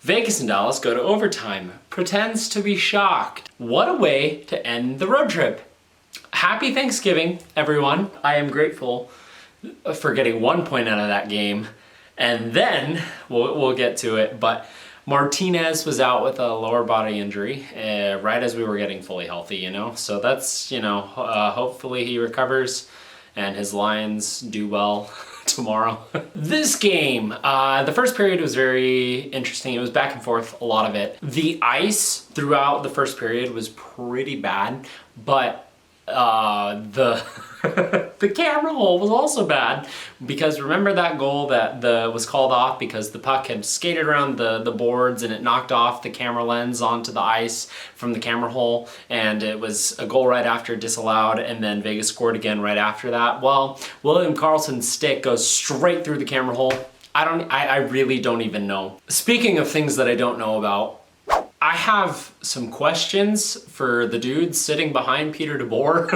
Vegas and Dallas go to overtime. Pretends to be shocked. What a way to end the road trip. Happy Thanksgiving, everyone. I am grateful for getting 1 point out of that game. And then, we'll get to it, but Martinez was out with a lower body injury right as we were getting fully healthy, you know? So that's, hopefully he recovers and his Lions do well tomorrow. This game, the first period was very interesting. It was back and forth, a lot of it. The ice throughout the first period was pretty bad, but the camera hole was also bad, because remember that goal that was called off because the puck had skated around the boards and it knocked off the camera lens onto the ice from the camera hole, and it was a goal right after disallowed, and then Vegas scored again right after that. Well, William Karlsson's stick goes straight through the camera hole. I really don't even know. Speaking of things that I don't know about, I have some questions for the dude sitting behind Peter DeBoer.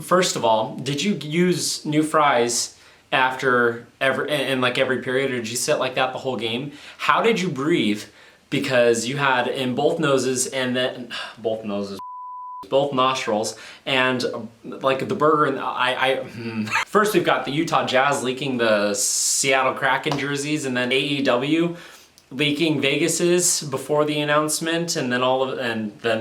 First of all, did you use new fries after every period, or did you sit like that the whole game? How did you breathe? Because you had in both noses and then both nostrils, and like the burger and First we've got the Utah Jazz leaking the Seattle Kraken jerseys, and then AEW leaking Vegas's before the announcement, and then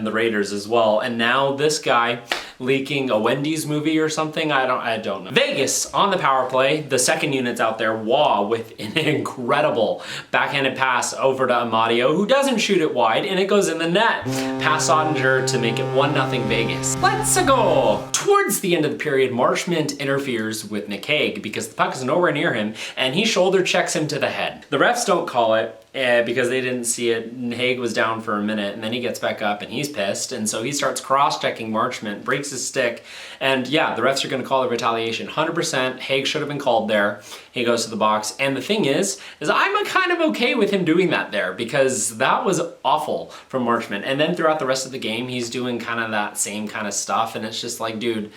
the Raiders as well, and now this guy leaking a Wendy's movie or something. I don't know. Vegas on the power play, the second unit's out there, with an incredible backhanded pass over to Amadio, who doesn't shoot it wide, and it goes in the net. Pass Ottinger to make it 1-0 Vegas. Let's go! Towards the end of the period, Marchment interferes with Nick Hague because the puck is nowhere near him, and he shoulder checks him to the head. The refs don't call it, because they didn't see it. Hague was down for a minute, and then he gets back up and he's pissed, and so he starts cross-checking Marchment, breaks his stick, and yeah, the refs are going to call the retaliation. 100%, Hague should have been called there. He goes to the box, and the thing is I'm kind of okay with him doing that there, because that was awful from Marchment. And then throughout the rest of the game, he's doing kind of that same kind of stuff, and it's just like, dude,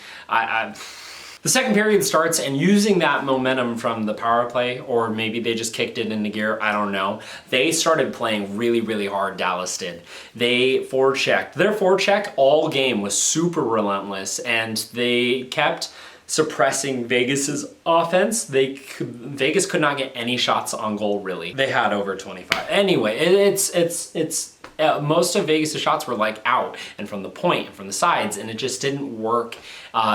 The second period starts, and using that momentum from the power play, or maybe they just kicked it into gear, I don't know. They started playing really, really hard, Dallas did. They forechecked. Their forecheck all game was super relentless, and they kept suppressing Vegas's offense. Vegas could not get any shots on goal, really. They had over 25. Anyway, most of Vegas' shots were like out and from the point and from the sides, and it just didn't work.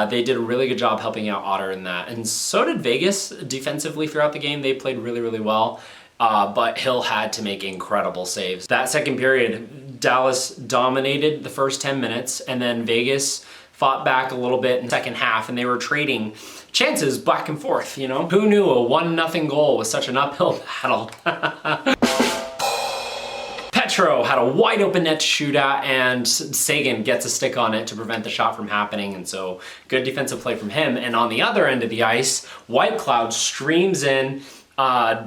They did a really good job helping out Otter in that, and so did Vegas defensively throughout the game. They played really, really well, but Hill had to make incredible saves. That second period, Dallas dominated the first 10 minutes, and then Vegas fought back a little bit in the second half, and they were trading chances back and forth, you know? Who knew a 1-0 goal was such an uphill battle? Petro had a wide open net to shoot at, and Sagan gets a stick on it to prevent the shot from happening, and so good defensive play from him. And on the other end of the ice, White Cloud streams in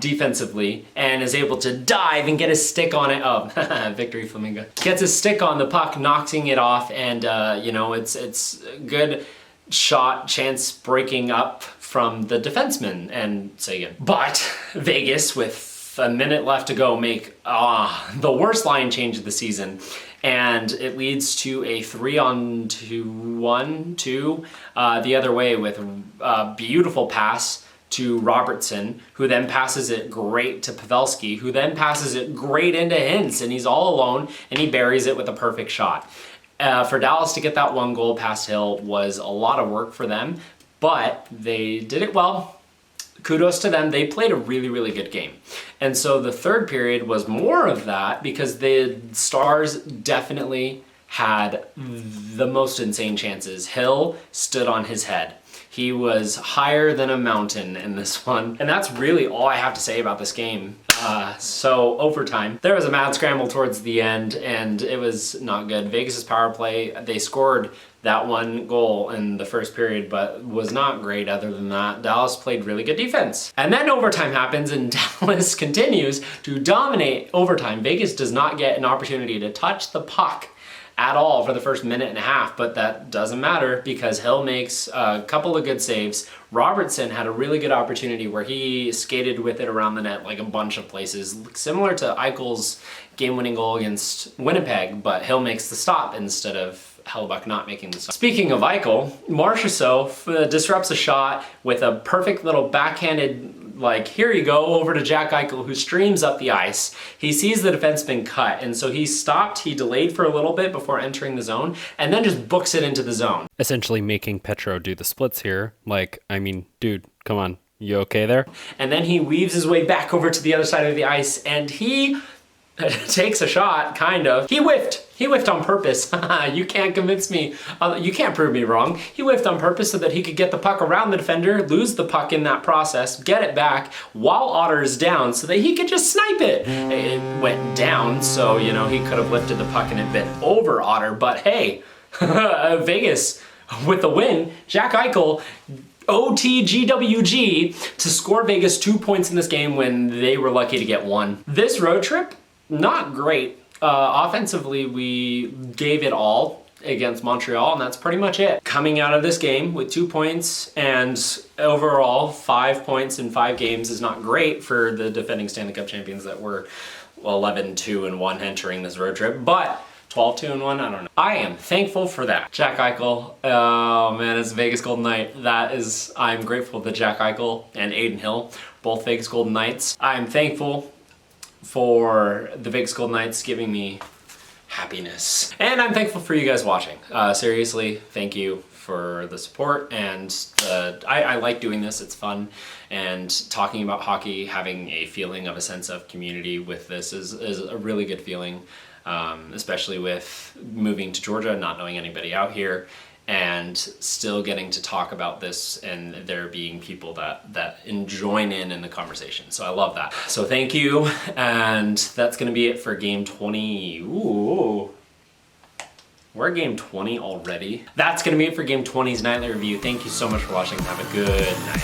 defensively and is able to dive and get his stick on it. Oh, victory Flamingo. Gets his stick on the puck, knocking it off, and it's good shot, chance breaking up from the defenseman and Sagan. But Vegas, with a minute left to go, make the worst line change of the season, and it leads to a 3-on-2 the other way, with a beautiful pass to Robertson, who then passes it great to Pavelski, who then passes it great into Hintz, and he's all alone, and he buries it with a perfect shot. For Dallas to get that one goal past Hill was a lot of work for them, but they did it well. Kudos to them. They played a really, really good game. And so the third period was more of that, because the Stars definitely had the most insane chances. Hill stood on his head. He was higher than a mountain in this one. And that's really all I have to say about this game. So overtime, there was a mad scramble towards the end, and it was not good. Vegas's power play, they scored that one goal in the first period, but was not great other than that. Dallas played really good defense. And then overtime happens, and Dallas continues to dominate overtime. Vegas does not get an opportunity to touch the puck at all for the first minute and a half, but that doesn't matter because Hill makes a couple of good saves. Robertson had a really good opportunity where he skated with it around the net like a bunch of places, similar to Eichel's game-winning goal against Winnipeg, but Hill makes the stop instead of Hellebuyck not making the stop. Speaking of Eichel, Marchessault disrupts a shot with a perfect little backhanded, like, here you go, over to Jack Eichel, who streams up the ice. He sees the defenseman cut, and so he stopped, he delayed for a little bit before entering the zone, and then just books it into the zone. Essentially making Petro do the splits here. Like, I mean, dude, come on, you okay there? And then he weaves his way back over to the other side of the ice, and he takes a shot, kind of. He whiffed. He whiffed on purpose. You can't convince me. You can't prove me wrong. He whiffed on purpose so that he could get the puck around the defender, lose the puck in that process, get it back while Otter is down so that he could just snipe it. It went down, so, you know, he could have lifted the puck and it bent over Otter, but hey, Vegas with the win. Jack Eichel OTGWG to score Vegas 2 points in this game when they were lucky to get 1. This road trip, not great. Offensively, we gave it all against Montreal, and that's pretty much it. Coming out of this game with 2 points and overall 5 points in 5 games is not great for the defending Stanley Cup champions that were 11-2-1 entering this road trip, but 12-2-1, I don't know. I am thankful for that. Jack Eichel, oh man, it's Vegas Golden Knight. I'm grateful that Jack Eichel and Adin Hill, both Vegas Golden Knights. I'm thankful for the Vegas Golden Knights giving me happiness. And I'm thankful for you guys watching. Seriously, thank you for the support, and I like doing this, it's fun, and talking about hockey, having a feeling of a sense of community with this is a really good feeling, especially with moving to Georgia, not knowing anybody out here, and still getting to talk about this and there being people that join in the conversation. So I love that. So thank you, and that's gonna be it for game 20. Ooh. We're at game 20 already. That's gonna be it for game 20's nightly review. Thank you so much for watching. Have a good night.